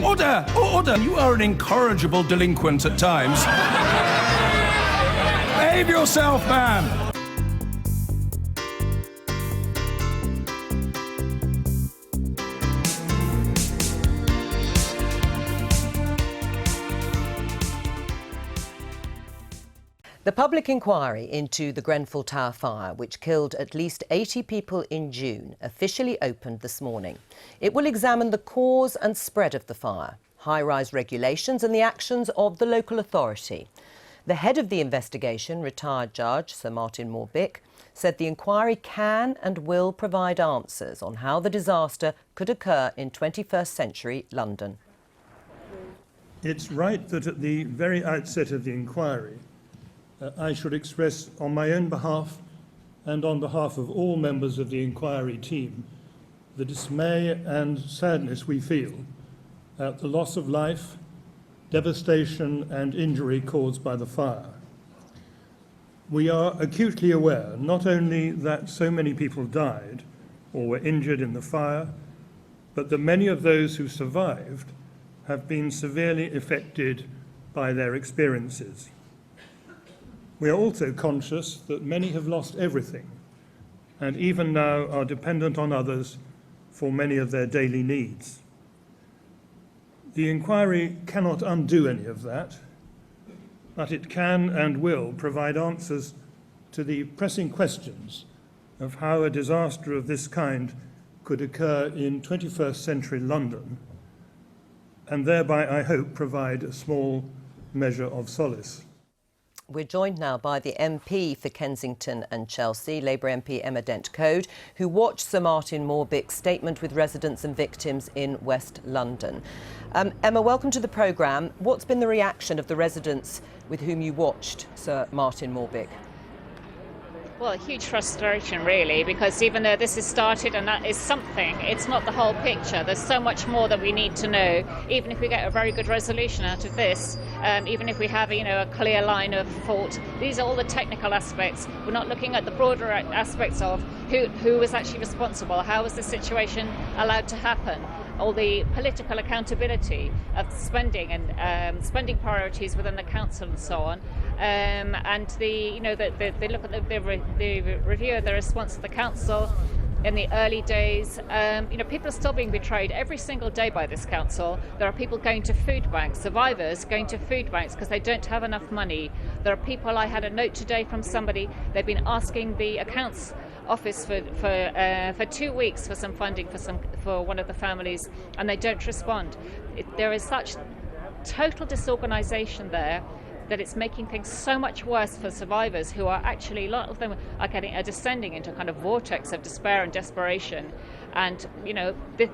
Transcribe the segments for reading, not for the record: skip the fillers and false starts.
Order! Order! You are an incorrigible delinquent at times. Behave yourself, man! The public inquiry into the Grenfell Tower fire, which killed at least 80 people in June, officially opened this morning. It will examine the cause and spread of the fire, high-rise regulations and the actions of the local authority. The head of the investigation, retired Judge Sir Martin Morbick, said the inquiry can and will provide answers on how the disaster could occur in 21st century London. It's right that at the very outset of the inquiry, I should express on my own behalf and on behalf of all members of the inquiry team the dismay and sadness we feel at the loss of life, devastation and injury caused by the fire. We are acutely aware not only that so many people died or were injured in the fire, but that many of those who survived have been severely affected by their experiences. We are also conscious that many have lost everything and even now are dependent on others for many of their daily needs. The inquiry cannot undo any of that, but it can and will provide answers to the pressing questions of how a disaster of this kind could occur in 21st century London, and thereby, I hope, provide a small measure of solace. We're joined now by the MP for Kensington and Chelsea, Labour MP Emma Dent-Coad, who watched Sir Martin Morbick's statement with residents and victims in West London. Emma, welcome to the programme. What's been the reaction of the residents with whom you watched Sir Martin Morbick? Well, huge frustration, really, because even though this has started and that is something, it's not the whole picture. There's so much more that we need to know. Even if we get a very good resolution out of this, even if we have, a clear line of thought, these are all the technical aspects. We're not looking at the broader aspects of who was actually responsible, how was the situation allowed to happen, all the political accountability of spending and spending priorities within the council and so on. And they look at the review of the response to the council in the early days. People are still being betrayed every single day by this council. There are people going to food banks, survivors going to food banks because they don't have enough money. There are people, I had a note today from somebody, they've been asking the accounts office for 2 weeks for some funding for one of the families, and they don't respond. There is such total disorganisation there that it's making things so much worse for survivors who are actually, a lot of them are descending into a kind of vortex of despair and desperation. And,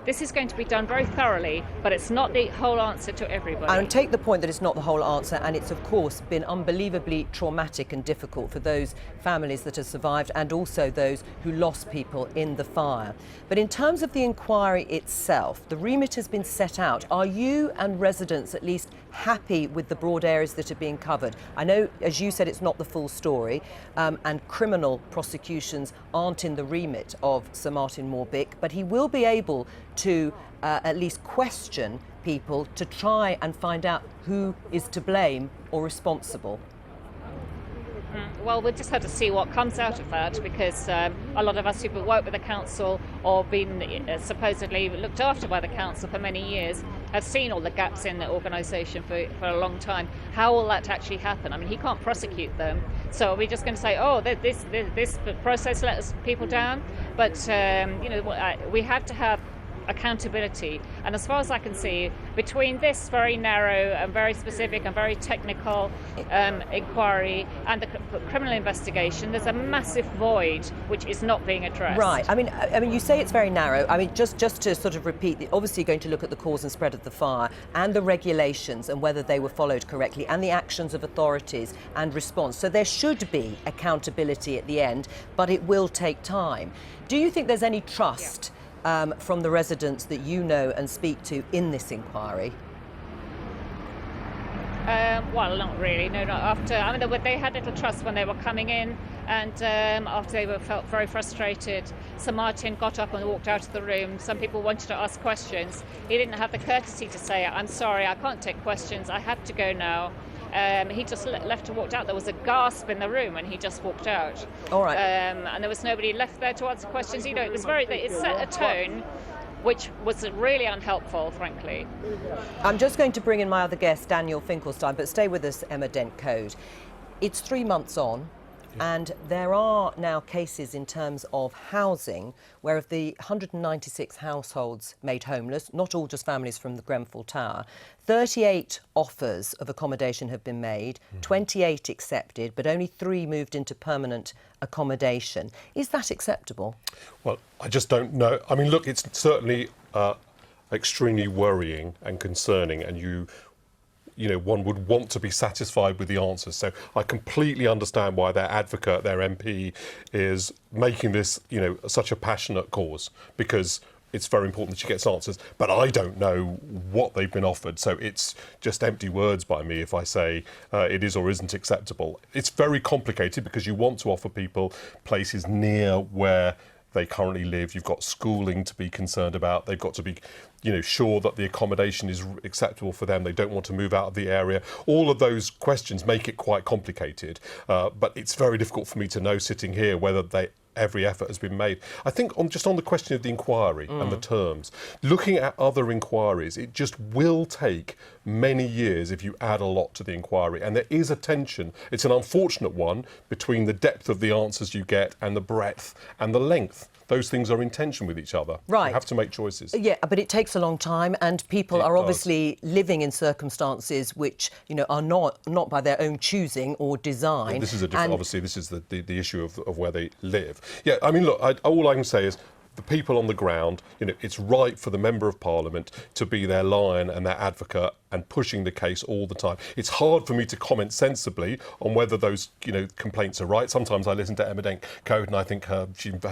this is going to be done very thoroughly, but it's not the whole answer to everybody. And take the point that it's not the whole answer, and it's, of course, been unbelievably traumatic and difficult for those families that have survived and also those who lost people in the fire. But in terms of the inquiry itself, the remit has been set out. Are you and residents at least happy with the broad areas that are being covered? I know, as you said, it's not the full story, and criminal prosecutions aren't in the remit of Sir Martin Morbick, but he will be able to at least question people to try and find out who is to blame or responsible. Well, we'll just have to see what comes out of that, because a lot of us who've worked with the council or been supposedly looked after by the council for many years have seen all the gaps in the organisation for a long time. How will that actually happen? I mean, he can't prosecute them, so we're just going to say, oh, this process let people down. But we have to have accountability, and as far as I can see, between this very narrow and very specific and very technical inquiry and the criminal investigation, there's a massive void which is not being addressed. Right. I mean, you say it's very narrow. I mean, just to sort of repeat, obviously going to look at the cause and spread of the fire and the regulations and whether they were followed correctly and the actions of authorities and response. So there should be accountability at the end, but it will take time. Do you think there's any trust from the residents that you know and speak to in this inquiry? Well, not really. No, not after. I mean, they had little trust when they were coming in, and after they felt very frustrated, Sir Martin got up and walked out of the room. Some people wanted to ask questions. He didn't have the courtesy to say, "I'm sorry, I can't take questions. I have to go now." He just left and walked out. There was a gasp in the room, and he just walked out. All right. And there was nobody left there to answer questions. You know, it set a tone which was really unhelpful, frankly. I'm just going to bring in my other guest, Daniel Finkelstein, but stay with us, Emma Dent-Coad. It's 3 months on, and there are now cases in terms of housing where of the 196 households made homeless, not all just families from the Grenfell Tower, 38 offers of accommodation have been made, 28 accepted, but only 3 moved into permanent accommodation. Is that acceptable? Well, I just don't know. I mean, look, it's certainly extremely worrying and concerning, and you know, one would want to be satisfied with the answers. So I completely understand why their advocate, their MP, is making this, you know, such a passionate cause, because it's very important that she gets answers. But I don't know what they've been offered, so it's just empty words by me if I say it is or isn't acceptable. It's very complicated because you want to offer people places near where they currently live. You've got schooling to be concerned about. They've got to be, you know, sure that the accommodation is acceptable for them. They don't want to move out of the area. All of those questions make it quite complicated. But it's very difficult for me to know sitting here whether every effort has been made. I think just on the question of the inquiry and the terms, looking at other inquiries, it just will take many years if you add a lot to the inquiry. And there is a tension. It's an unfortunate one between the depth of the answers you get and the breadth and the length. Those things are in tension with each other. Right. You have to make choices. Yeah, but it takes a long time, and people are obviously living in circumstances which, you know, are not by their own choosing or design. Yeah, this is a different, obviously, this is the issue of where they live. Yeah, I mean, look, all I can say is the people on the ground, you know, it's right for the Member of Parliament to be their lion and their advocate and pushing the case all the time. It's hard for me to comment sensibly on whether those, you know, complaints are right. Sometimes I listen to Emma Dent-Coad and I think her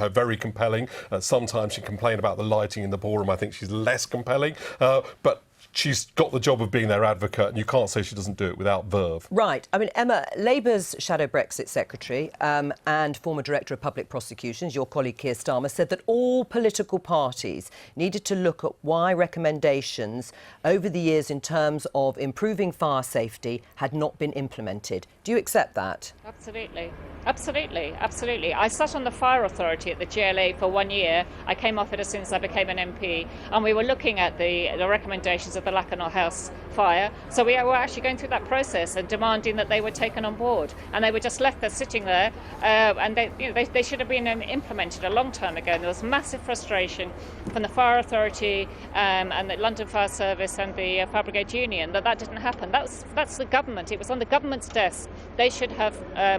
very compelling. Sometimes she complains about the lighting in the ballroom. I think she's less compelling. But she's got the job of being their advocate, and you can't say she doesn't do it without verve. Right. I mean, Emma, Labour's Shadow Brexit Secretary and former Director of Public Prosecutions, your colleague Keir Starmer, said that all political parties needed to look at why recommendations over the years in terms of improving fire safety had not been implemented. Do you accept that? Absolutely. Absolutely, absolutely. I sat on the Fire Authority at the GLA for 1 year. I came off it as soon as I became an MP, and we were looking at the recommendations of the Lacanau House fire. So we were actually going through that process and demanding that they were taken on board, and they were just left there sitting there, and they should have been implemented a long time ago. And there was massive frustration from the Fire Authority and the London Fire Service and the Fire Brigade Union that didn't happen. That's the government. It was on the government's desk. They should have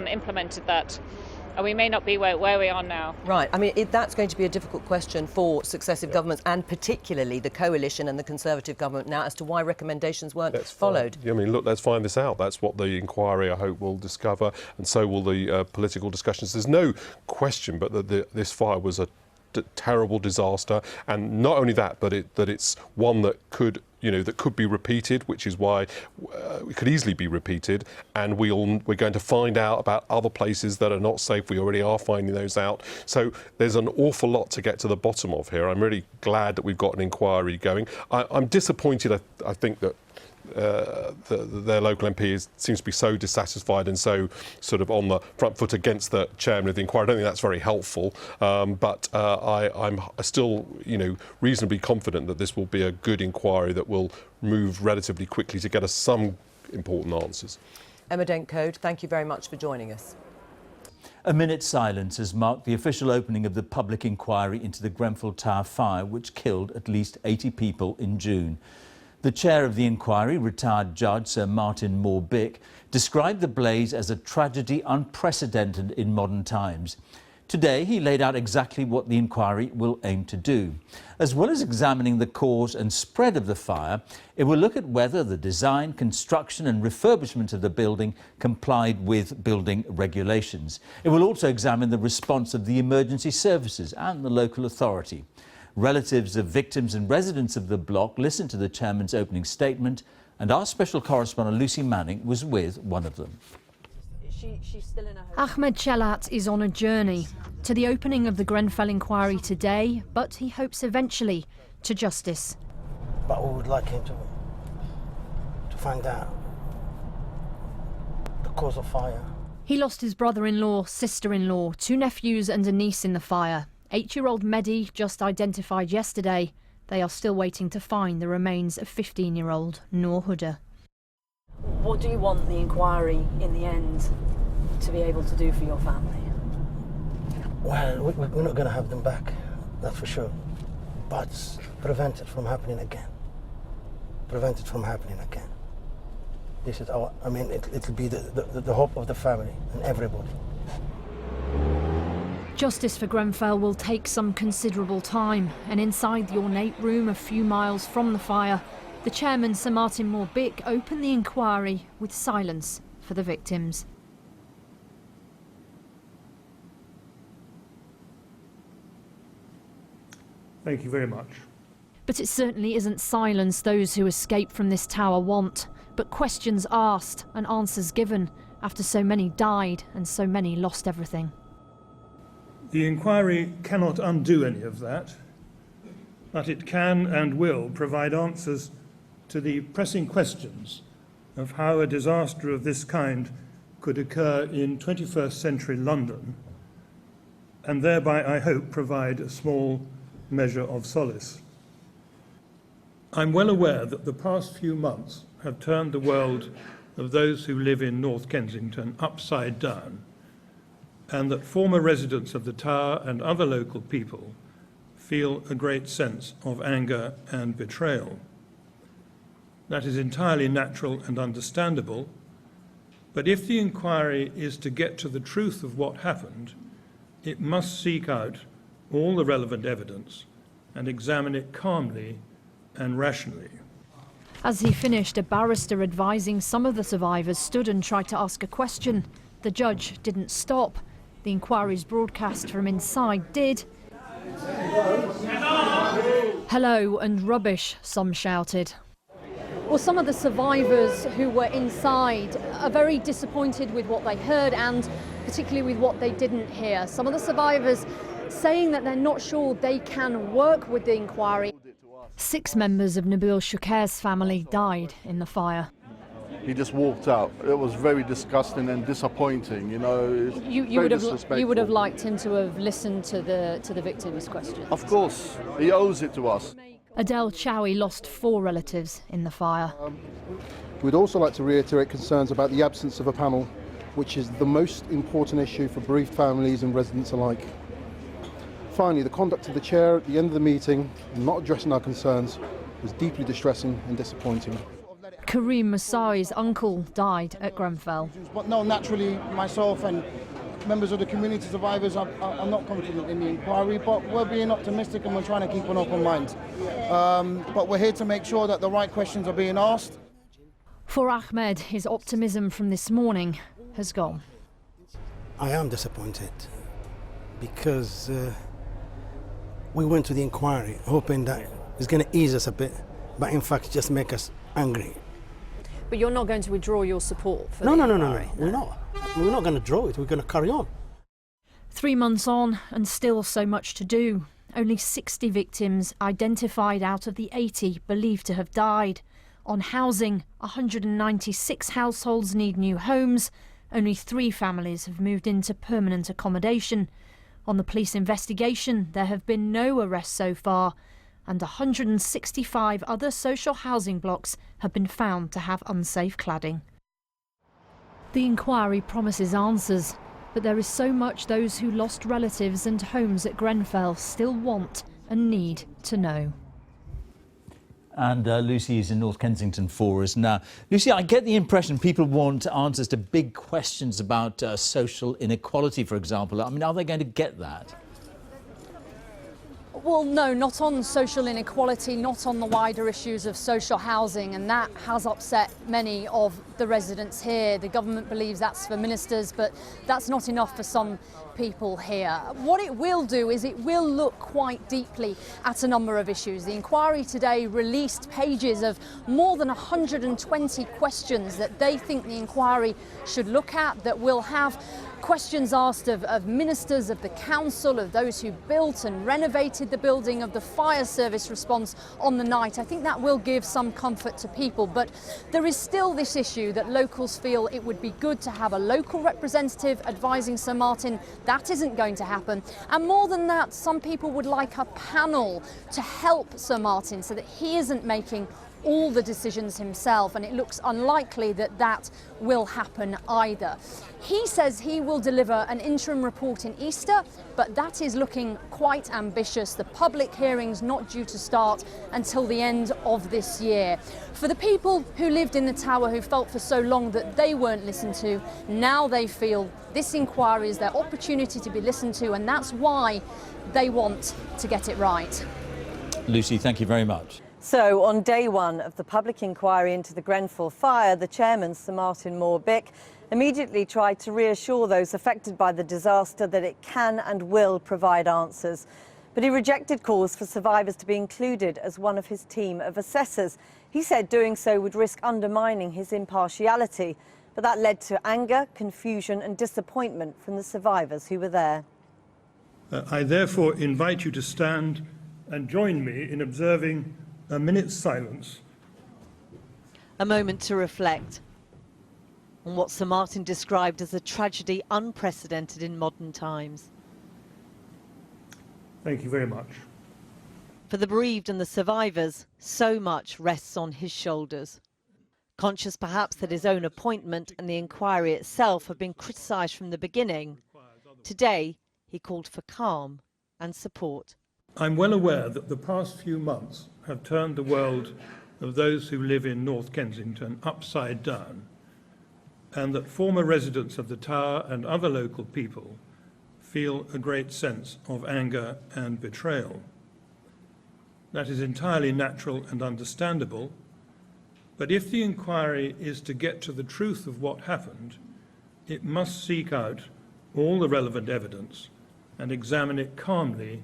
implemented that. And we may not be where we are now. Right. I mean, that's going to be a difficult question for successive governments, and particularly the coalition and the Conservative government now, as to why recommendations weren't followed. I mean, look, let's find this out. That's what the inquiry, I hope, will discover, and so will the political discussions. There's no question but that this fire was a terrible disaster, and not only that, but that it's one that could be repeated, which is why it could easily be repeated. And we're going to find out about other places that are not safe. We already are finding those out. So there's an awful lot to get to the bottom of here. I'm really glad that we've got an inquiry going. I'm disappointed. I think that their local MP seems to be so dissatisfied and so sort of on the front foot against the chairman of the inquiry. I don't think that's very helpful, but I'm still, reasonably confident that this will be a good inquiry that will move relatively quickly to get us some important answers. Emma Dent-Coad, thank you very much for joining us. A minute's silence has marked the official opening of the public inquiry into the Grenfell Tower fire, which killed at least 80 people in June. The chair of the inquiry, retired Judge Sir Martin Moore-Bick, described the blaze as a tragedy unprecedented in modern times. Today, he laid out exactly what the inquiry will aim to do. As well as examining the cause and spread of the fire, it will look at whether the design, construction and refurbishment of the building complied with building regulations. It will also examine the response of the emergency services and the local authority. Relatives of victims and residents of the block listened to the chairman's opening statement And our special correspondent Lucy Manning was with one of them. She's still in a Ahmed Chelat is on a journey to the opening of the Grenfell inquiry today, but he hopes eventually to justice. But we would like him to find out the cause of fire. He lost his brother-in-law, sister-in-law, 2 nephews and a niece in the fire. 8-year-old Mehdi, just identified yesterday. They are still waiting to find the remains of 15-year-old Noor Huda. What do you want the inquiry in the end to be able to do for your family? Well, we're not going to have them back, that's for sure. But prevent it from happening again. Prevent it from happening again. This is our, I mean, it'll be the hope of the family and everybody. Justice for Grenfell will take some considerable time, and inside the ornate room a few miles from the fire, the chairman, Sir Martin Moore-Bick, opened the inquiry with silence for the victims. Thank you very much. But it certainly isn't silence those who escape from this tower want, but questions asked and answers given after so many died and so many lost everything. The inquiry cannot undo any of that, but it can and will provide answers to the pressing questions of how a disaster of this kind could occur in 21st century London, and thereby, I hope, provide a small measure of solace. I'm well aware that the past few months have turned the world of those who live in North Kensington upside down, and that former residents of the Tower and other local people feel a great sense of anger and betrayal. That is entirely natural and understandable, but if the inquiry is to get to the truth of what happened, it must seek out all the relevant evidence and examine it calmly and rationally. As he finished, a barrister advising some of the survivors stood and tried to ask a question. The judge didn't stop. The inquiry's broadcast from inside did. Hello and rubbish, some shouted. Well, some of the survivors who were inside are very disappointed with what they heard and particularly with what they didn't hear. Some of the survivors saying that they're not sure they can work with the inquiry. 6 members of Nabil Shoukair's family died in the fire. He just walked out. It was very disgusting and disappointing, you know. You would have liked him to have listened to the victims' questions. Of course, he owes it to us. Adele Chowie lost 4 relatives in the fire. We'd also like to reiterate concerns about the absence of a panel, which is the most important issue for bereaved families and residents alike. Finally, the conduct of the chair at the end of the meeting, not addressing our concerns, was deeply distressing and disappointing. Kareem Masai's uncle died at Grenfell. But no, naturally, myself and members of the community survivors are not confident in the inquiry, but we're being optimistic and we're trying to keep an open mind. But we're here to make sure that the right questions are being asked. For Ahmed, his optimism from this morning has gone. I am disappointed because we went to the inquiry hoping that it's going to ease us a bit, but in fact just make us angry. But you're not going to withdraw your support for the inquiry? No, we're not. We're not going to draw it, we're going to carry on. 3 months on and still so much to do. Only 60 victims identified out of the 80 believed to have died. On housing, 196 households need new homes. Only 3 families have moved into permanent accommodation. On the police investigation, there have been no arrests so far, and 165 other social housing blocks have been found to have unsafe cladding. The inquiry promises answers, but there is so much those who lost relatives and homes at Grenfell still want and need to know. And Lucy is in North Kensington for us now. Lucy, I get the impression people want answers to big questions about social inequality, for example. I mean, are they going to get that? Well, no, not on social inequality, not on the wider issues of social housing, and that has upset many of the residents here. The government believes that's for ministers, but that's not enough for some people here. What it will do is it will look quite deeply at a number of issues. The inquiry today released pages of more than 120 questions that they think the inquiry should look at, that will have questions asked of ministers, of the council, of those who built and renovated the building, of the fire service response on the night. I think that will give some comfort to people, but there is still this issue that locals feel it would be good to have a local representative advising Sir Martin. That isn't going to happen. And more than that, some people would like a panel to help Sir Martin so that he isn't making all the decisions himself, and it looks unlikely that that will happen either. He says he will deliver an interim report in Easter, but that is looking quite ambitious. The public hearing's not due to start until the end of this year. For the people who lived in the tower, who felt for so long that they weren't listened to, now they feel this inquiry is their opportunity to be listened to, and that's why they want to get it right. Lucy, thank you very much. So, on day one of the public inquiry into the Grenfell fire, the chairman, Sir Martin Moore-Bick, immediately tried to reassure those affected by the disaster that it can and will provide answers. But he rejected calls for survivors to be included as one of his team of assessors. He said doing so would risk undermining his impartiality. But that led to anger, confusion and disappointment from the survivors who were there. I therefore invite you to stand and join me in observing a minute's silence. A moment to reflect on what Sir Martin described as a tragedy unprecedented in modern times. Thank you very much. For the bereaved and the survivors, so much rests on his shoulders. Conscious perhaps that his own appointment and the inquiry itself have been criticised from the beginning, today he called for calm and support. I'm well aware that the past few months have turned the world of those who live in North Kensington upside down, and that former residents of the Tower and other local people feel a great sense of anger and betrayal. That is entirely natural and understandable, but if the inquiry is to get to the truth of what happened, it must seek out all the relevant evidence and examine it calmly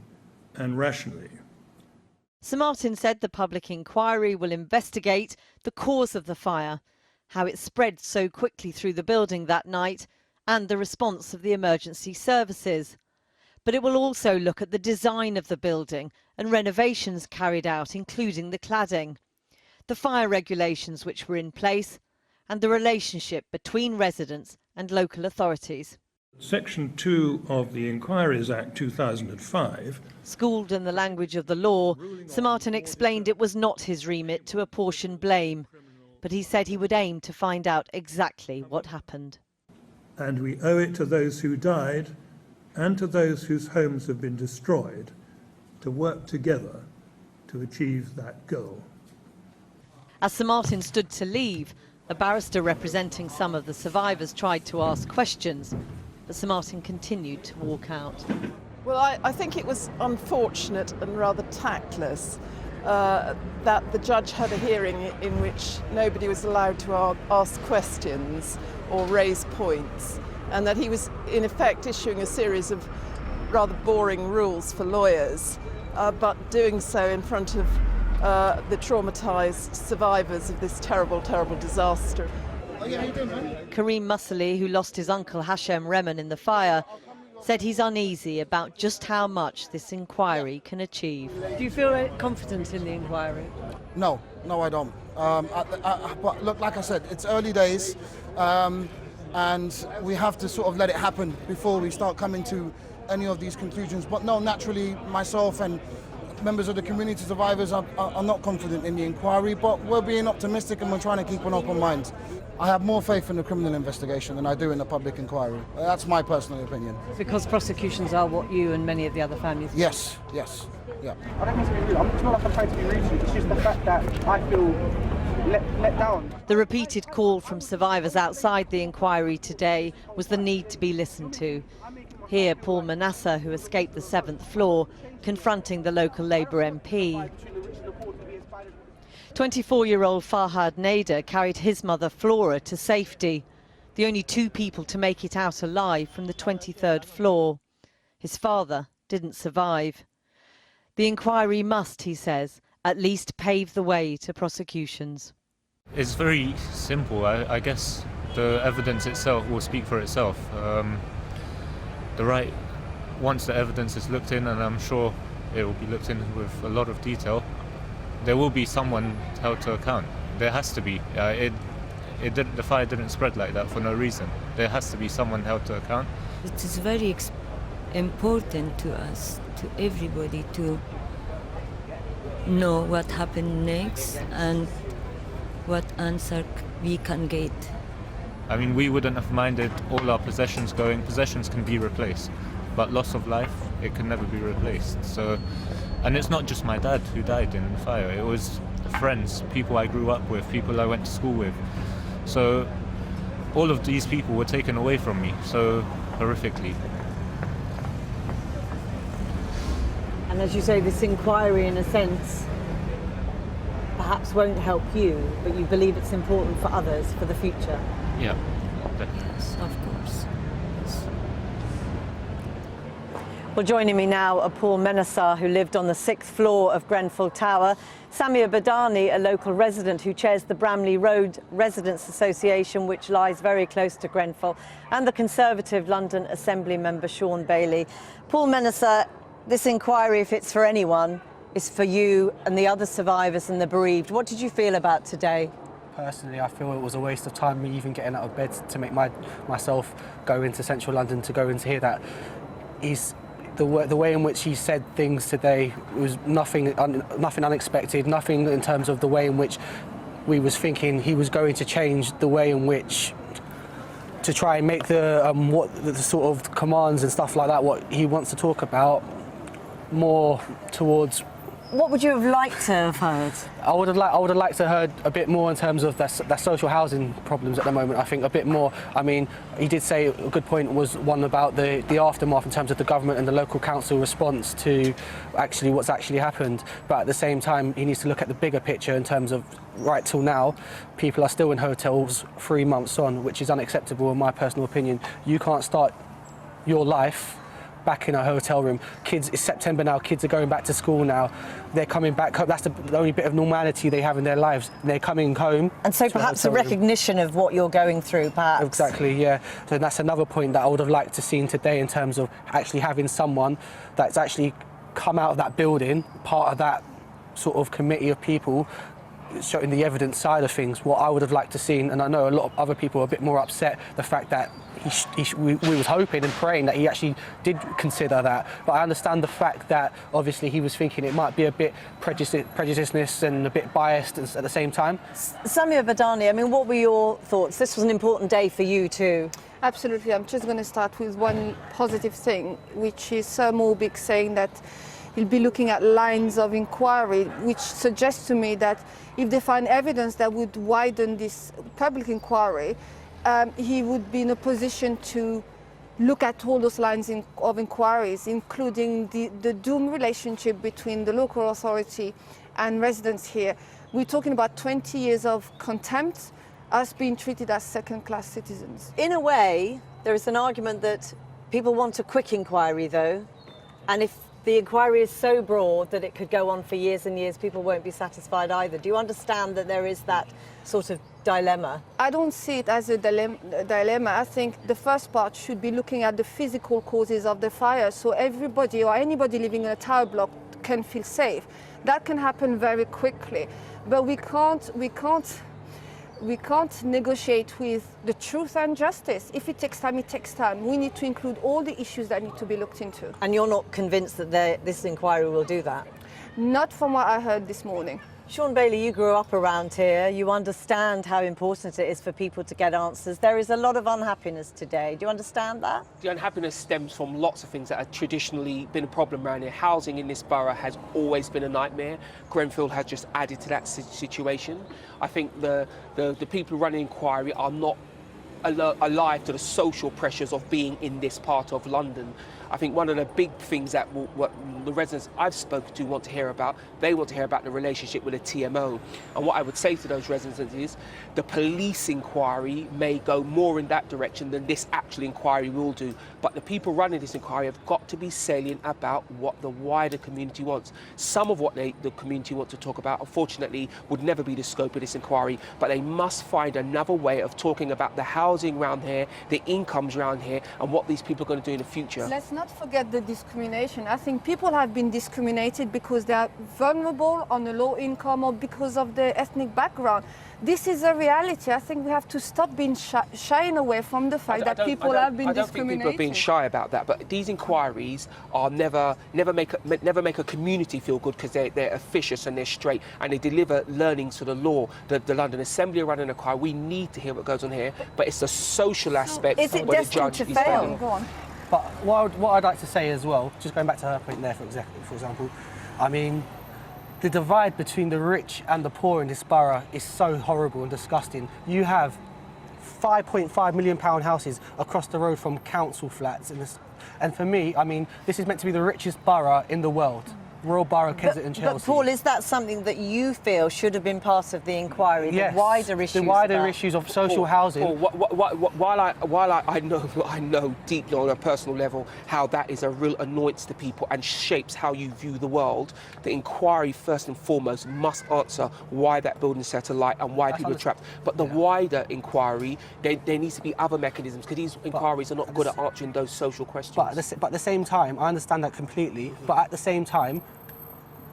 and rationally. Sir Martin said the public inquiry will investigate the cause of the fire, how it spread so quickly through the building that night, and the response of the emergency services. But it will also look at the design of the building and renovations carried out, including the cladding, the fire regulations which were in place, and the relationship between residents and local authorities. Section 2 of the Inquiries Act 2005. Schooled in the language of the law, Sir Martin explained it was not his remit to apportion blame, but he said he would aim to find out exactly what happened. And we owe it to those who died and to those whose homes have been destroyed to work together to achieve that goal. As Sir Martin stood to leave, a barrister representing some of the survivors tried to ask questions, but Sir Martin continued to walk out. Well, I think it was unfortunate and rather tactless that the judge had a hearing in which nobody was allowed to ask questions or raise points, and that he was in effect issuing a series of rather boring rules for lawyers, but doing so in front of the traumatised survivors of this terrible, terrible disaster. Kareem Musali, who lost his uncle Hashem Rehman in the fire, said he's uneasy about just how much this inquiry can achieve. Do you feel confident in the inquiry? No, I don't. But look, like I said, it's early days, and we have to sort of let it happen before we start coming to any of these conclusions. But no, naturally, myself and members of the community survivors are not confident in the inquiry, but we're being optimistic and we're trying to keep an open mind. I have more faith in the criminal investigation than I do in the public inquiry. That's my personal opinion. Because prosecutions are what you and many of the other families... Yes. I Yeah. don't mean to be rude. It's not like I'm trying to be rude to you. It's just the fact that I feel let down. The repeated call from survivors outside the inquiry today was the need to be listened to. Here, Paul Manasseh, who escaped the 7th floor, confronting the local Labour MP. 24-year-old Farhad Nader carried his mother Flora to safety, the only 2 people to make it out alive from the 23rd floor. His father didn't survive. The inquiry must, he says, at least pave the way to prosecutions. It's very simple. I guess the evidence itself will speak for itself. Once the evidence is looked in, and I'm sure it will be looked in with a lot of detail, there will be someone held to account. There has to be. The fire didn't spread like that for no reason. There has to be someone held to account. It is very important to us, to everybody, to know what happened next and what answer we can get. I mean, we wouldn't have minded all our possessions going. Possessions can be replaced, but loss of life, it can never be replaced. So, and it's not just my dad who died in the fire. It was friends, people I grew up with, people I went to school with. So all of these people were taken away from me so horrifically. And as you say, this inquiry, in a sense, perhaps won't help you, but you believe it's important for others, for the future. Yeah, definitely. Yes, of course. Yes. Well, joining me now are Paul Manasseh, who lived on the 6th floor of Grenfell Tower, Samir Badani, a local resident who chairs the Bramley Road Residents Association, which lies very close to Grenfell, and the Conservative London Assembly member Sean Bailey. Paul Manasseh, this inquiry, if it's for anyone, is for you and the other survivors and the bereaved. What did you feel about today? Personally, I feel it was a waste of time, me even getting out of bed to make myself go into central London to go and to hear that. The way in which he said things today was nothing unexpected, nothing in terms of the way in which we was thinking he was going to change the way in which to try and make the sort of commands and stuff like that, what he wants to talk about, more towards. What would you have liked to have heard? I would have liked to have heard a bit more in terms of their social housing problems at the moment. I think a bit more. I mean, he did say a good point was one about the aftermath in terms of the government and the local council response to what's actually happened. But at the same time, he needs to look at the bigger picture in terms of right till now, people are still in hotels 3 months on, which is unacceptable in my personal opinion. You can't start your life back in a hotel room. Kids, it's September now, kids are going back to school now. They're coming back home. That's the only bit of normality they have in their lives. And they're coming home. And so perhaps a recognition of what you're going through, perhaps. Exactly, yeah. So that's another point that I would have liked to see today in terms of actually having someone that's actually come out of that building, part of that sort of committee of people, showing the evidence side of things, what I would have liked to see, and I know a lot of other people are a bit more upset, the fact that we was hoping and praying that he actually did consider that. But I understand the fact that obviously he was thinking it might be a bit prejudiceness and a bit biased at the same time. Samir Badani, I mean, what were your thoughts? This was an important day for you too. Absolutely. I'm just going to start with one positive thing, which is Sir Morbig saying that he'll be looking at lines of inquiry, which suggests to me that if they find evidence that would widen this public inquiry, he would be in a position to look at all those lines of inquiries, including the doomed relationship between the local authority and residents here. We're talking about 20 years of contempt, us being treated as second-class citizens. In a way, there is an argument that people want a quick inquiry, though, and if the inquiry is so broad that it could go on for years and years, people won't be satisfied either. Do you understand that there is that sort of dilemma? I don't see it as a dilemma. I think the first part should be looking at the physical causes of the fire, so everybody or anybody living in a tower block can feel safe. That can happen very quickly, but we can't negotiate with the truth and justice. If it takes time, it takes time. We need to include all the issues that need to be looked into. And you're not convinced that this inquiry will do that? Not from what I heard this morning. Sean Bailey, you grew up around here. You understand how important it is for people to get answers. There is a lot of unhappiness today. Do you understand that? The unhappiness stems from lots of things that have traditionally been a problem around here. Housing in this borough has always been a nightmare. Grenfell has just added to that situation. I think the people running inquiry are not alive to the social pressures of being in this part of London. I think one of the big things that what the residents I've spoken to want to hear about, they want to hear about the relationship with the TMO. And what I would say to those residents is the police inquiry may go more in that direction than this actual inquiry will do. But the people running this inquiry have got to be salient about what the wider community wants. Some of what the community want to talk about, unfortunately, would never be the scope of this inquiry, but they must find another way of talking about the housing around here, the incomes around here, and what these people are going to do in the future. Let's not forget the discrimination. I think people have been discriminated because they are vulnerable on a low income or because of their ethnic background. This is a reality. I think we have to stop being shying away from the fact that people have been discriminated. I don't think people are being shy about that, but these inquiries are never make a community feel good because they're officious and they're straight and they deliver learnings to the law. The London Assembly are running a inquiry. We need to hear what goes on here, but it's the social aspect. Is it destined to fail? Go on. But what I'd like to say as well, just going back to her point there, for example, I mean, the divide between the rich and the poor in this borough is so horrible and disgusting. You have £5.5 million houses across the road from council flats, and for me, I mean, this is meant to be the richest borough in the world. Royal Borough, Kensington, Chelsea. But Paul, is that something that you feel should have been part of the inquiry? Yes, the wider issues. The wider issues of social housing. Paul, while I know deeply on a personal level how that is a real annoyance to people and shapes how you view the world, the inquiry first and foremost must answer why that building is set alight and why people are trapped. But the wider inquiry, there needs to be other mechanisms because these inquiries are not good at answering those social questions. But at the same time, I understand that completely. But at the same time,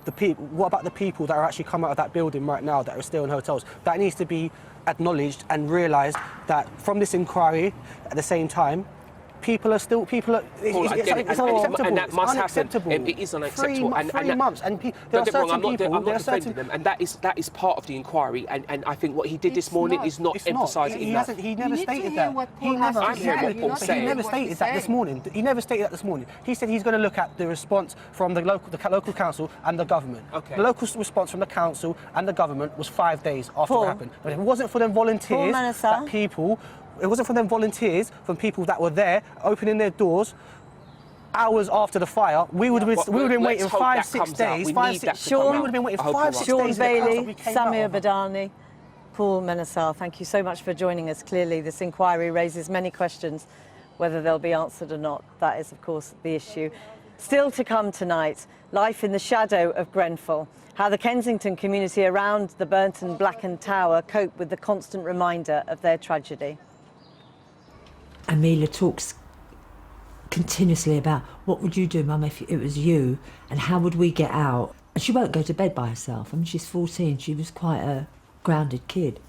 what about the people that are actually coming out of that building right now that are still in hotels? That needs to be acknowledged and realised that from this inquiry, at the same time, people are it's unacceptable. And that must happen. It is unacceptable. 3 months, and there are certain people. I'm not defending them, and that is part of the inquiry. And I think what he did this morning is not emphasising enough. He never stated that. He never stated that this morning. He never stated that this morning. He said he's going to look at the response from the local council and the government. Okay. The local response from the council and the government was 5 days after it happened. But if it wasn't for them volunteers, it wasn't from them volunteers, from people that were there, opening their doors hours after the fire, we would have been waiting 5-6 days. We would have been waiting 5-6 days. Sean Bailey, Samir Badani, Paul Menasal, thank you so much for joining us. Clearly, this inquiry raises many questions. Whether they'll be answered or not, that is, of course, the issue. Still to come tonight, life in the shadow of Grenfell. How the Kensington community around the burnt and blackened tower cope with the constant reminder of their tragedy. Amelia talks continuously about what would you do, Mum, if it was you, and how would we get out? And she won't go to bed by herself. I mean, she's 14. She was quite a grounded kid.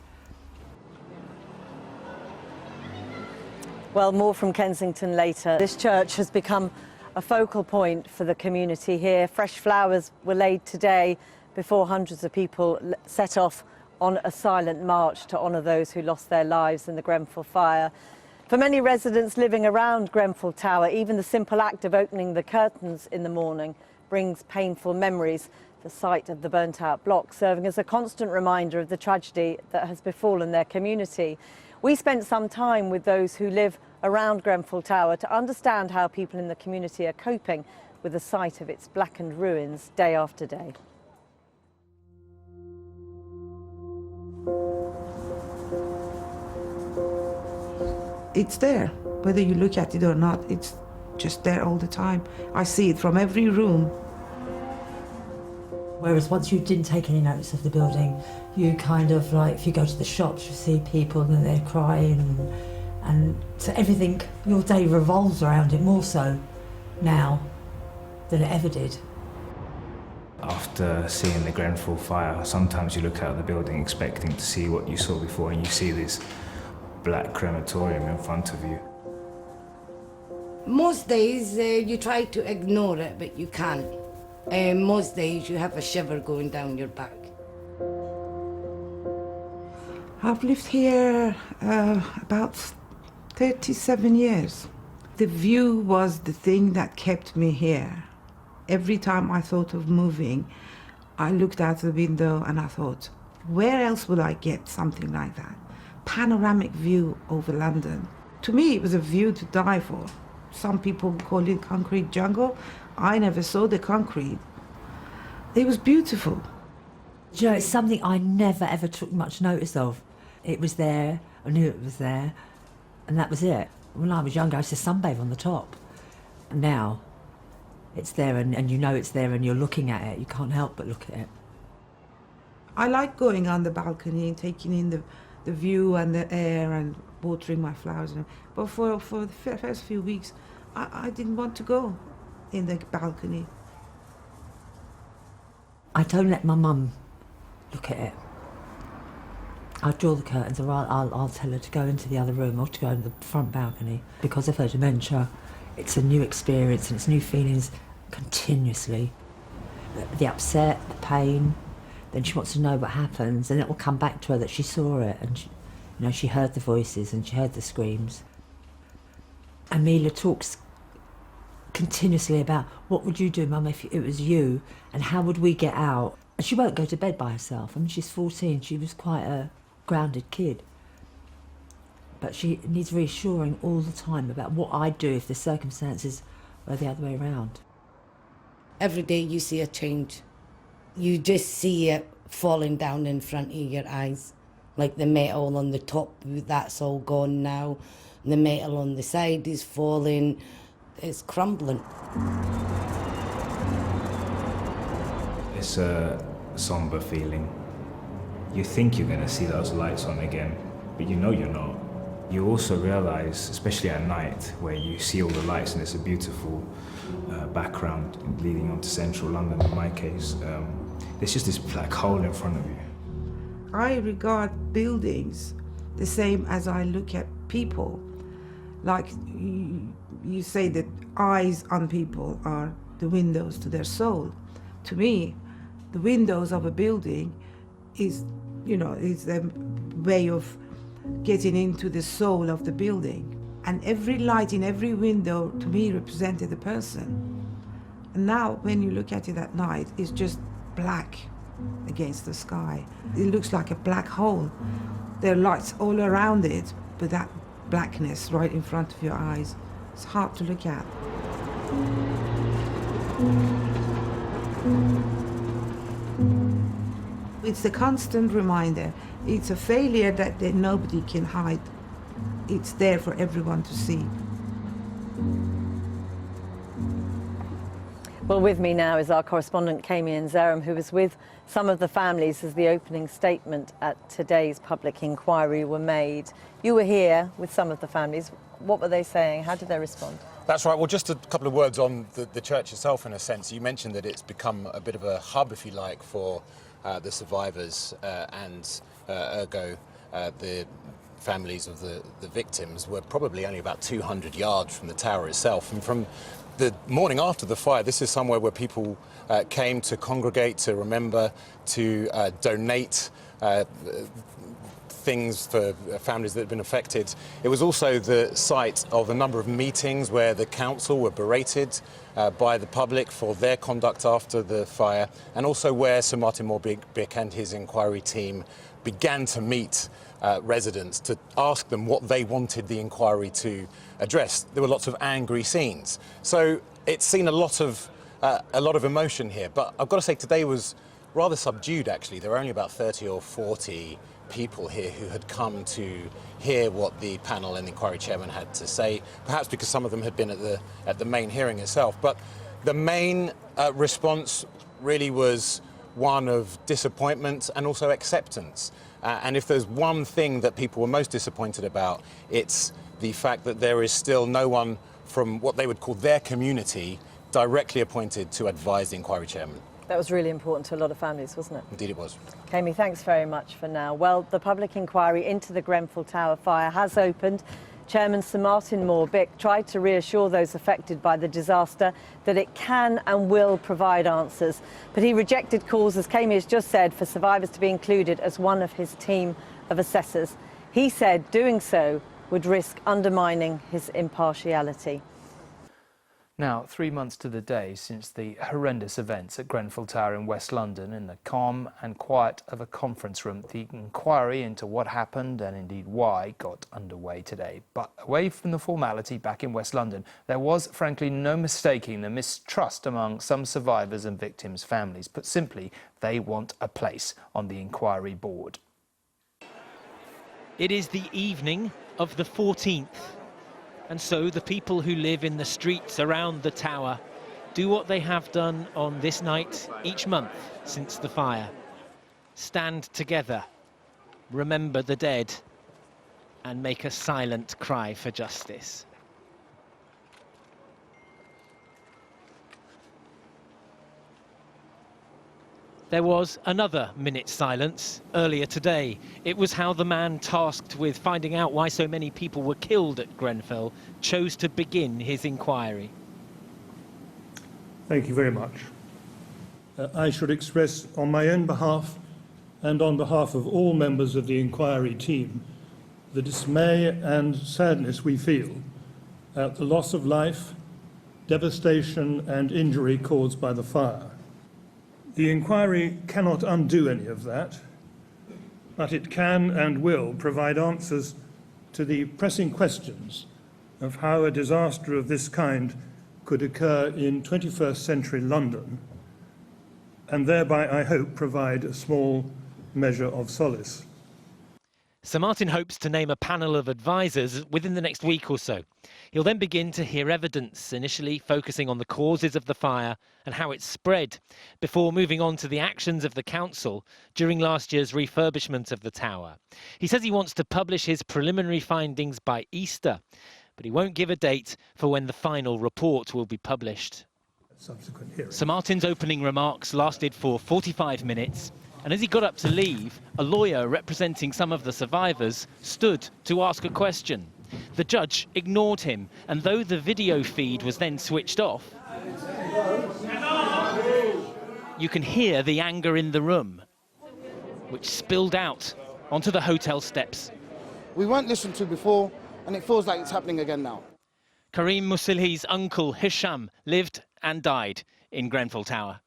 Well, more from Kensington later. This church has become a focal point for the community here. Fresh flowers were laid today before hundreds of people set off on a silent march to honour those who lost their lives in the Grenfell fire. For many residents living around Grenfell Tower, even the simple act of opening the curtains in the morning brings painful memories. The sight of the burnt-out block serving as a constant reminder of the tragedy that has befallen their community. We spent some time with those who live around Grenfell Tower to understand how people in the community are coping with the sight of its blackened ruins day after day. It's there, whether you look at it or not, it's just there all the time. I see it from every room. Whereas once you didn't take any notice of the building, you kind of like, if you go to the shops, you see people and they're crying, and so everything, your day revolves around it more so now than it ever did. After seeing the Grenfell fire, sometimes you look out of the building expecting to see what you saw before, and you see this black crematorium in front of you. Most days you try to ignore it, but you can't. Most days you have a shiver going down your back. I've lived here about 37 years. The view was the thing that kept me here. Every time I thought of moving, I looked out the window and I thought, where else would I get something like that? panoramic view over London. To me, it was a view to die for. Some people call it concrete jungle. I never saw the concrete. It was beautiful. Do you know, it's something I never ever took much notice of. It was there, I knew it was there, and that was it. When I was younger, I used to sunbathe on the top. And now, it's there and you know it's there and you're looking at it. You can't help but look at it. I like going on the balcony and taking in the view and the air and watering my flowers. But for the first few weeks, I didn't want to go in the balcony. I don't let my mum look at it. I draw the curtains, or I'll tell her to go into the other room or to go into the front balcony. Because of her dementia, it's a new experience and it's new feelings continuously. The upset, the pain, then she wants to know what happens, and it will come back to her that she saw it and she heard the voices and she heard the screams. Amelia talks continuously about what would you do, Mum, if it was you, and how would we get out? And she won't go to bed by herself. I mean, she's 14, she was quite a grounded kid. But she needs reassuring all the time about what I'd do if the circumstances were the other way around. Every day you see a change. You just see it falling down in front of your eyes. Like the metal on the top, that's all gone now. The metal on the side is falling. It's crumbling. It's a somber feeling. You think you're going to see those lights on again, but you know you're not. You also realise, especially at night, where you see all the lights and it's a beautiful background leading onto central London in my case, there's just this black hole in front of you. I regard buildings the same as I look at people. Like you say that eyes on people are the windows to their soul. To me, the windows of a building is a way of getting into the soul of the building. And every light in every window, to me, represented a person. And now, when you look at it at night, it's just black against the sky. It looks like a black hole. There are lights all around it, but that blackness right in front of your eyes, it's hard to look at. It's a constant reminder. It's a failure that nobody can hide. It's there for everyone to see. Well, with me now is our correspondent, Kami Nzeram, who was with some of the families as the opening statement at today's public inquiry were made. You were here with some of the families. What were they saying? How did they respond? That's right. Well, just a couple of words on the church itself, in a sense. You mentioned that it's become a bit of a hub, if you like, for the survivors and ergo the families of the victims were probably only about 200 yards from the tower itself. And from the morning after the fire, this is somewhere where people came to congregate, to remember, to donate things for families that had been affected. It was also the site of a number of meetings where the council were berated by the public for their conduct after the fire, and also where Sir Martin Moore-Bick and his inquiry team began to meet residents to ask them what they wanted the inquiry to address. There were lots of angry scenes. So it's seen a lot of emotion here, but I've got to say today was rather subdued, actually. There were only about 30 or 40 people here who had come to hear what the panel and the inquiry chairman had to say, perhaps because some of them had been at the main hearing itself. But the main response really was one of disappointment and also acceptance. And if there's one thing that people were most disappointed about, it's the fact that there is still no one from what they would call their community directly appointed to advise the inquiry chairman. That was really important to a lot of families, wasn't it? Indeed it was. Kami, thanks very much for now. Well, the public inquiry into the Grenfell Tower fire has opened. Chairman Sir Martin Moore-Bick tried to reassure those affected by the disaster that it can and will provide answers. But he rejected calls, as Kami has just said, for survivors to be included as one of his team of assessors. He said doing so would risk undermining his impartiality. Now, 3 months to the day since the horrendous events at Grenfell Tower in West London, in the calm and quiet of a conference room, the inquiry into what happened and indeed why got underway today. But away from the formality back in West London, there was frankly no mistaking the mistrust among some survivors and victims' families. Put simply, they want a place on the inquiry board. It is the evening of the 14th. And so the people who live in the streets around the tower do what they have done on this night each month since the fire. Stand together, remember the dead, and make a silent cry for justice. There was another minute's silence earlier today. It was how the man tasked with finding out why so many people were killed at Grenfell chose to begin his inquiry. Thank you very much. I should express on my own behalf and on behalf of all members of the inquiry team the dismay and sadness we feel at the loss of life, devastation and injury caused by the fire. The inquiry cannot undo any of that, but it can and will provide answers to the pressing questions of how a disaster of this kind could occur in 21st century London, and thereby, I hope, provide a small measure of solace. Sir Martin hopes to name a panel of advisers within the next week or so. He'll then begin to hear evidence, initially focusing on the causes of the fire and how it spread, before moving on to the actions of the council during last year's refurbishment of the tower. He says he wants to publish his preliminary findings by Easter, but he won't give a date for when the final report will be published. Sir Martin's opening remarks lasted for 45 minutes. And as he got up to leave, a lawyer representing some of the survivors stood to ask a question. The judge ignored him, and though the video feed was then switched off, you can hear the anger in the room, which spilled out onto the hotel steps. We weren't listened to before, and it feels like it's happening again now. Karim Musilhi's uncle, Hisham, lived and died in Grenfell Tower.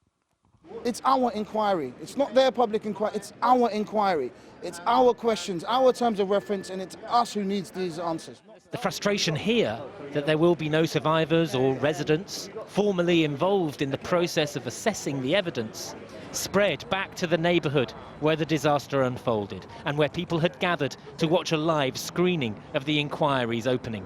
It's our inquiry. It's not their public inquiry. It's our inquiry. It's our questions, our terms of reference, and it's us who needs these answers. The frustration here that there will be no survivors or residents formally involved in the process of assessing the evidence spread back to the neighbourhood where the disaster unfolded and where people had gathered to watch a live screening of the inquiry's opening.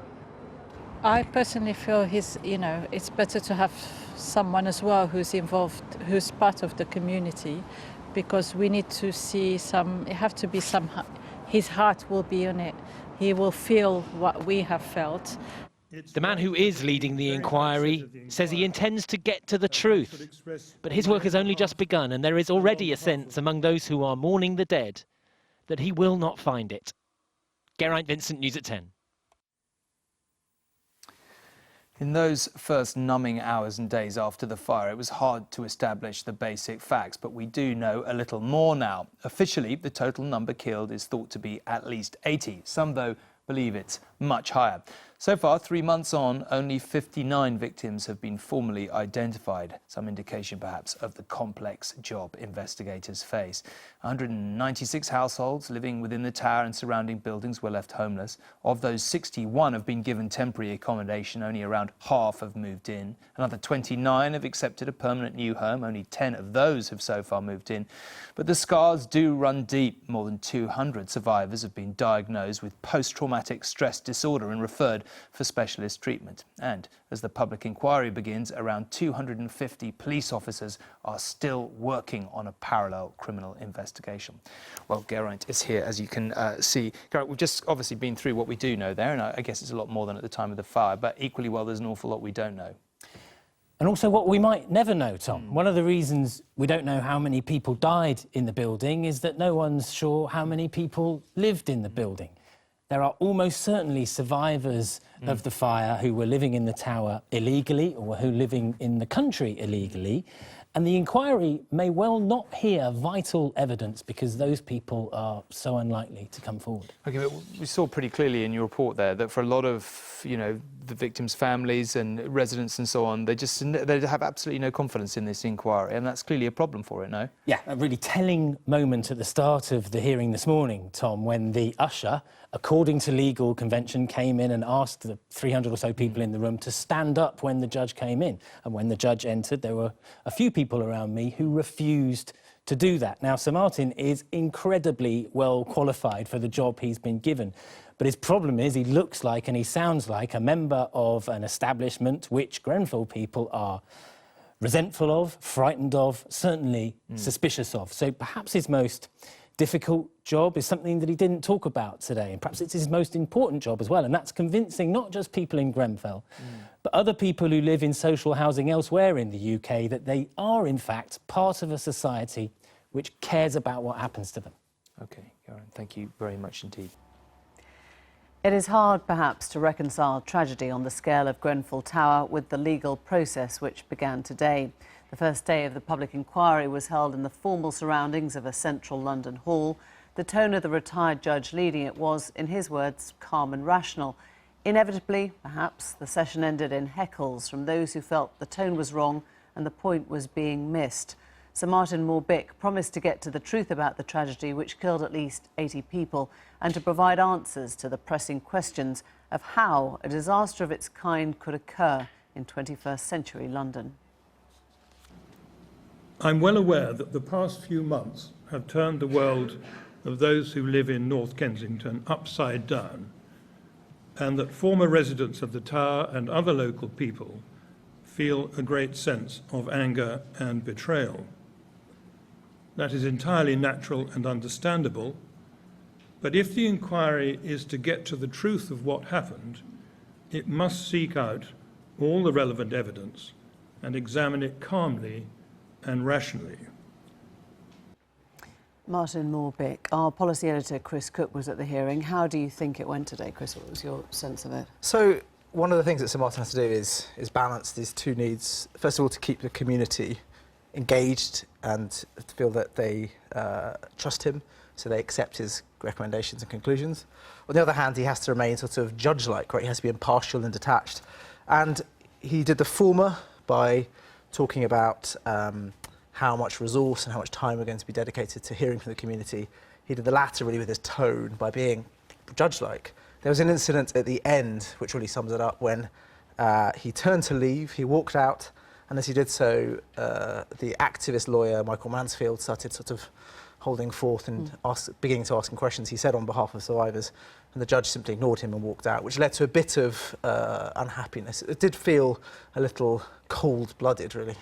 I personally feel it's better to have someone as well who's involved, who's part of the community, because we need to see his heart will be on it. He will feel what we have felt. The man who is leading the inquiry says he intends to get to the truth, but his work has only just begun, and there is already a sense among those who are mourning the dead that he will not find it. Geraint Vincent, News at 10. In those first numbing hours and days after the fire, it was hard to establish the basic facts, but we do know a little more now. Officially, the total number killed is thought to be at least 80. Some, though, believe it's much higher. So far, 3 months on, only 59 victims have been formally identified, some indication perhaps of the complex job investigators face. 196 households living within the tower and surrounding buildings were left homeless. Of those, 61 have been given temporary accommodation, only around half have moved in. Another 29 have accepted a permanent new home, only 10 of those have so far moved in. But the scars do run deep. More than 200 survivors have been diagnosed with post-traumatic stress disorder and referred for specialist treatment. And as the public inquiry begins, around 250 police officers are still working on a parallel criminal investigation. Well, Geraint is here, as you can see. Geraint, we've just obviously been through what we do know there, and I guess it's a lot more than at the time of the fire, but equally well, there's an awful lot we don't know. And also what we might never know, Tom. One of the reasons we don't know how many people died in the building is that no one's sure how many people lived in the building. There are almost certainly survivors of the fire who were living in the tower illegally or who were living in the country illegally. And the inquiry may well not hear vital evidence because those people are so unlikely to come forward. OK, but we saw pretty clearly in your report there that for a lot of, you know, the victims' families and residents and so on, they have absolutely no confidence in this inquiry, and that's clearly a problem for it, no? Yeah, a really telling moment at the start of the hearing this morning, Tom, when the usher, according to legal convention, came in and asked the 300 or so people in the room to stand up when the judge came in. And when the judge entered, there were a few people around me who refused to do that. Now, Sir Martin is incredibly well qualified for the job he's been given. But his problem is he looks like and he sounds like a member of an establishment which Grenfell people are resentful of, frightened of, certainly suspicious of. So perhaps his most difficult job is something that he didn't talk about today, and perhaps it's his most important job as well, and that's convincing not just people in Grenfell, but other people who live in social housing elsewhere in the UK that they are, in fact, part of a society which cares about what happens to them. OK, Karen, thank you very much indeed. It is hard, perhaps, to reconcile tragedy on the scale of Grenfell Tower with the legal process which began today. The first day of the public inquiry was held in the formal surroundings of a central London hall. The tone of the retired judge leading it was, in his words, calm and rational. Inevitably, perhaps, the session ended in heckles from those who felt the tone was wrong and the point was being missed. Sir Martin Moore-Bick promised to get to the truth about the tragedy which killed at least 80 people and to provide answers to the pressing questions of how a disaster of its kind could occur in 21st century London. I'm well aware that the past few months have turned the world of those who live in North Kensington upside down, and that former residents of the Tower and other local people feel a great sense of anger and betrayal. That is entirely natural and understandable, but if the inquiry is to get to the truth of what happened, it must seek out all the relevant evidence and examine it calmly and rationally. Martin Moore-Bick, our policy editor Chris Cook was at the hearing. How do you think it went today, Chris? What was your sense of it? So one of the things that Sir Martin has to do is balance these two needs. First of all, to keep the community engaged and to feel that they trust him, so they accept his recommendations and conclusions. On the other hand, he has to remain sort of judge-like, right? He has to be impartial and detached. And he did the former by talking about how much resource and how much time we're going to be dedicated to hearing from the community. He did the latter really with his tone by being judge-like. There was an incident at the end which really sums it up when he turned to leave, he walked out, and as he did so, the activist lawyer Michael Mansfield started sort of holding forth and beginning to ask him questions, he said, on behalf of survivors, and the judge simply ignored him and walked out, which led to a bit of unhappiness. It did feel a little cold-blooded, really.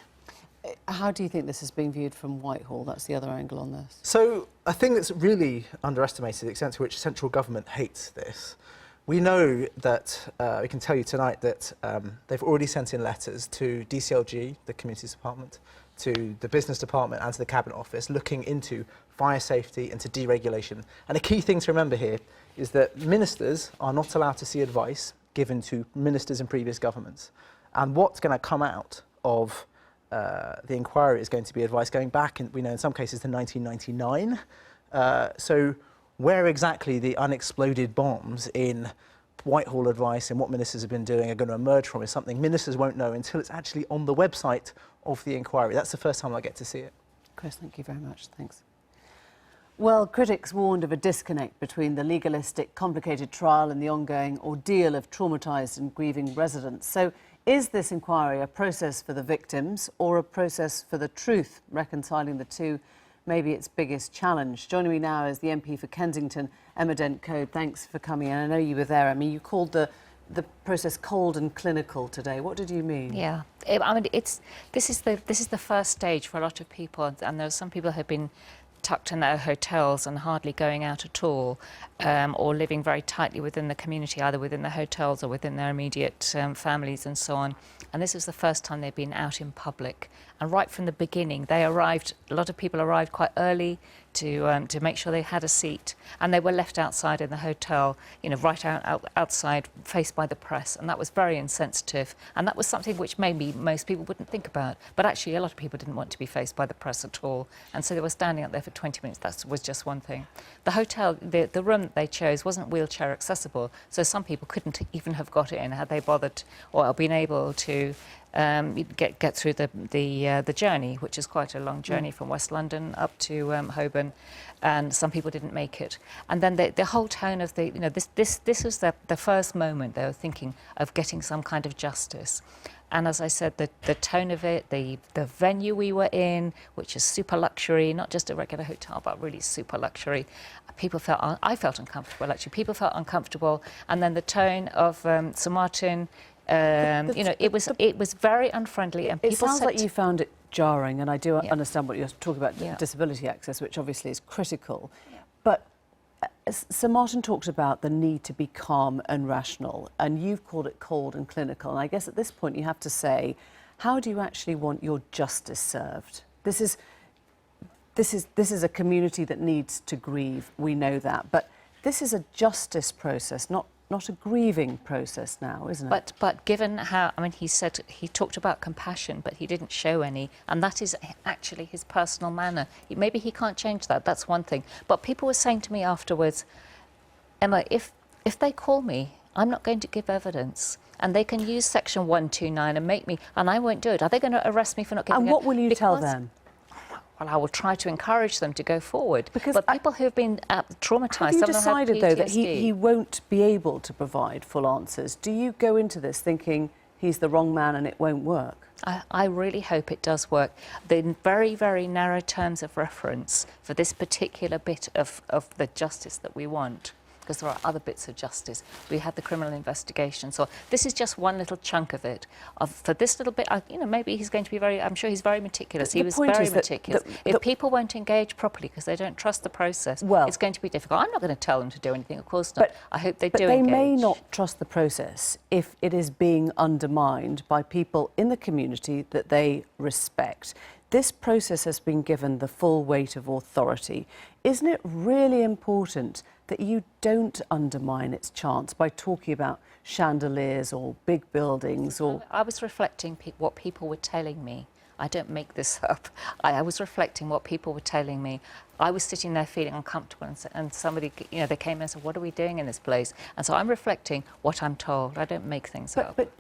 How do you think this is being viewed from Whitehall? That's the other angle on this. So I think that's really underestimated the extent to which central government hates this. We know that, we can tell you tonight that they've already sent in letters to DCLG, the Communities Department, to the Business Department and to the Cabinet Office looking into fire safety and to deregulation. And a key thing to remember here is that ministers are not allowed to see advice given to ministers in previous governments. And what's going to come out of the inquiry is going to be advice going back, we know in some cases, to 1999. So where exactly the unexploded bombs in Whitehall advice and what ministers have been doing are going to emerge from is something ministers won't know until it's actually on the website of the inquiry. That's the first time I get to see it. Chris, thank you very much. Thanks. Well, critics warned of a disconnect between the legalistic, complicated trial and the ongoing ordeal of traumatised and grieving residents. So is this inquiry a process for the victims or a process for the truth? Reconciling the two may be its biggest challenge. Joining me now is the MP for Kensington, Emma Dent-Coad. Thanks for coming in. I know you were there. I mean, you called the process cold and clinical today. What did you mean? Yeah, I mean, this is the first stage for a lot of people, and there are some people who have been tucked in their hotels and hardly going out at all, or living very tightly within the community, either within the hotels or within their immediate families and so on. And this is the first time they've been out in public. And right from the beginning, a lot of people arrived quite early to make sure they had a seat, and they were left outside in the hotel, you know, right outside, faced by the press, and that was very insensitive, and that was something which maybe most people wouldn't think about, but actually a lot of people didn't want to be faced by the press at all, and so they were standing up there for 20 minutes. That was just one thing. The hotel, the room that they chose wasn't wheelchair accessible, so some people couldn't even have got in had they bothered or been able to get through the journey, which is quite a long journey from West London up to Holborn, and some people didn't make it. And then the whole tone of the, you know, this was the first moment they were thinking of getting some kind of justice. And as I said, the tone of it, the venue we were in, which is super luxury, not just a regular hotel, but really super luxury. People felt, I felt uncomfortable actually. People felt uncomfortable, and then the tone of Sir Martin. You know, it was very unfriendly, and people It sounds said, like you found it jarring, and I do understand what you're talking about, disability access, which obviously is critical. But Sir Martin talked about the need to be calm and rational, and you've called it cold and clinical. And I guess at this point you have to say, how do you actually want your justice served? This is a community that needs to grieve. We know that, but this is a justice process, not a grieving process now, isn't it? But given how, I mean, he talked about compassion, but he didn't show any, and that is actually his personal manner. Maybe he can't change that, that's one thing. But people were saying to me afterwards, Emma, if they call me, I'm not going to give evidence, and they can use Section 129 and make me, and I won't do it. Are they going to arrest me for not giving And what will you tell them? Well, I will try to encourage them to go forward. But people who have been traumatised... Have you decided, though, that he won't be able to provide full answers? Do you go into this thinking he's the wrong man and it won't work? I really hope it does work. The very, very narrow terms of reference for this particular bit of the justice that we want, because there are other bits of justice. We had the criminal investigation. So this is just one little chunk of it. For this little bit, you know, maybe he's going to be very, I'm sure he's very meticulous. He was very meticulous. If people won't engage properly because they don't trust the process, it's going to be difficult. I'm not going to tell them to do anything, of course not. I hope they do engage. But they may not trust the process if it is being undermined by people in the community that they respect. This process has been given the full weight of authority. Isn't it really important that you don't undermine its chance by talking about chandeliers or big buildings? Or I was reflecting what people were telling me. I don't make this up. I was reflecting what people were telling me. I was sitting there feeling uncomfortable, and somebody, you know, they came in and said, "What are we doing in this place?" And so I'm reflecting what I'm told. I don't make things up. But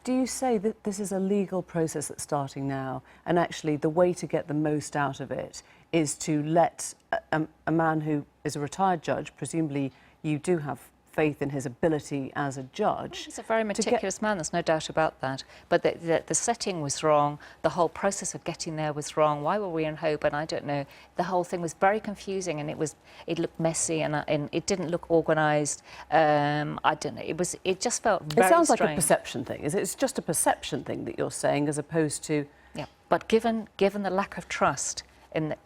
do you say that this is a legal process that's starting now, and actually the way to get the most out of it is to let a man who is a retired judge, presumably you do have faith in his ability as a judge. He's a very meticulous man, there's no doubt about that. But the setting was wrong, the whole process of getting there was wrong. Why were we in Holborn? I don't know. The whole thing was very confusing, and it looked messy, and it didn't look organised. I don't know. It just felt very It sounds strange. like a perception thing. It's just a perception thing that you're saying, as opposed to... Yeah, but given the lack of trust in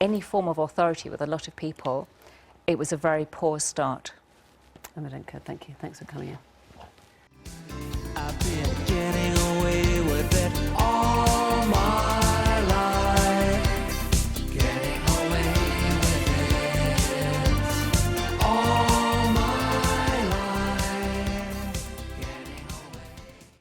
any form of authority with a lot of people, it was a very poor start. Emma Denker, thank you. Thanks for coming in. I've been getting